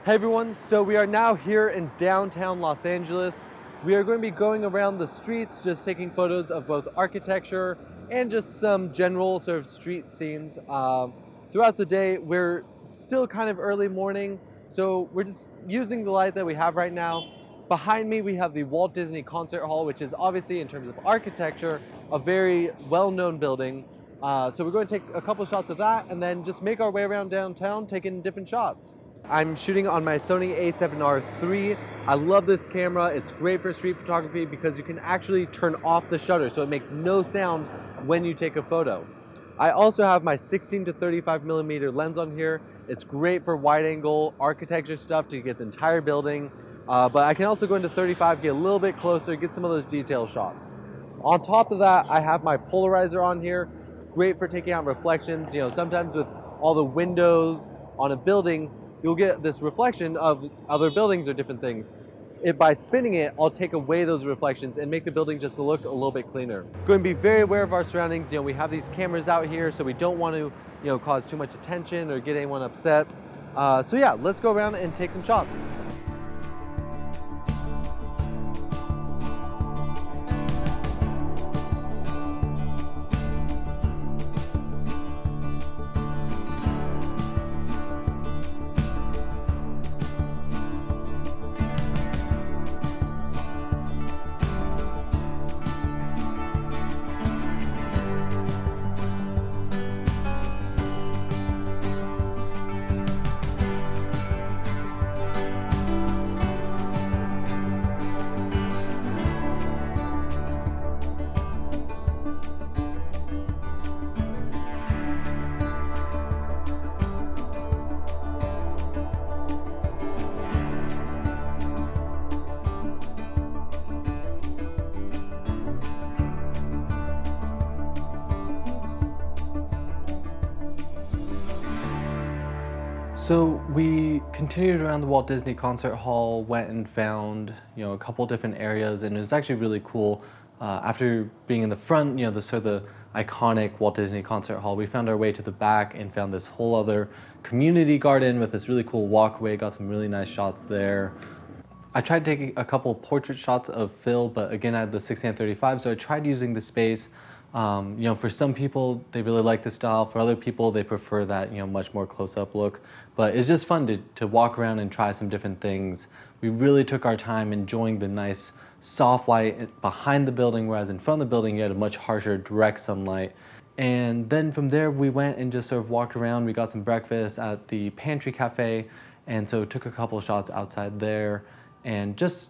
Hey everyone, so we are now here in downtown Los Angeles. We are going to be going around the streets just taking photos of both architecture and just some general sort of street scenes. Throughout the day, we're still kind of early morning, so we're just using the light that we have right now. Behind me, we have the Walt Disney Concert Hall, which is obviously, in terms of architecture, a very well-known building. So we're going to take a couple shots of that and then just make our way around downtown taking different shots. I'm shooting on my Sony a7R III. I love this camera. It's great for street photography because you can actually turn off the shutter so it makes no sound when you take a photo. I also have my 16 to 35 millimeter lens on here. It's great for wide angle architecture stuff to get the entire building. But I can also go into 35, get a little bit closer, get some of those detail shots. On top of that, I have my polarizer on here. Great for taking out reflections. You know, sometimes with all the windows on a building, you'll get this reflection of other buildings or different things. By spinning it, I'll take away those reflections and make the building just look a little bit cleaner. Going to be very aware of our surroundings. You know, we have these cameras out here, so we don't want to, cause too much attention or get anyone upset. So yeah, let's go around and take some shots. So we continued around the Walt Disney Concert Hall, went and found, a couple different areas, and it was actually really cool. After being in the front, the sort of the iconic Walt Disney Concert Hall, we found our way to the back and found this whole other community garden with this really cool walkway, got some really nice shots there. I tried taking a couple portrait shots of Phil, but again, I had the 16-35, so I tried using the space. For some people, they really like the style. For other people, they prefer that, much more close-up look. But it's just fun to walk around and try some different things. We really took our time enjoying the nice soft light behind the building, whereas in front of the building, you had a much harsher direct sunlight. And then from there, we went and just sort of walked around. We got some breakfast at the Pantry Cafe, and so took a couple shots outside there, and just,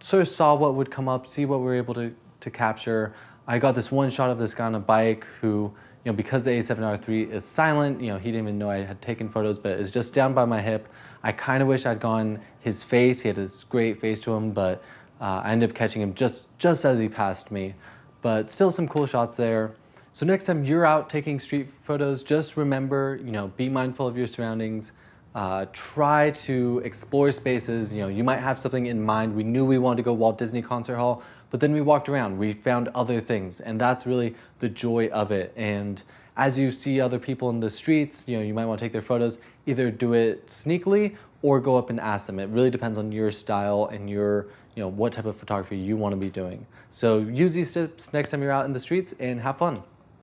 sort of saw what would come up, see what we were able to capture. I got this one shot of this guy on a bike who, because the a7R III is silent, he didn't even know I had taken photos, but it's just down by my hip. I kind of wish I'd gone his face. He had this great face to him, but I ended up catching him just as he passed me. But still some cool shots there. So next time you're out taking street photos, just remember, be mindful of your surroundings. Try to explore spaces. You might have something in mind. We knew we wanted to go Walt Disney Concert Hall, but then we walked around, we found other things, and that's really the joy of it. And as you see other people in the streets, you might want to take their photos, either do it sneakily or go up and ask them. It really depends on your style and your, what type of photography you want to be doing. So use these tips next time you're out in the streets and have fun.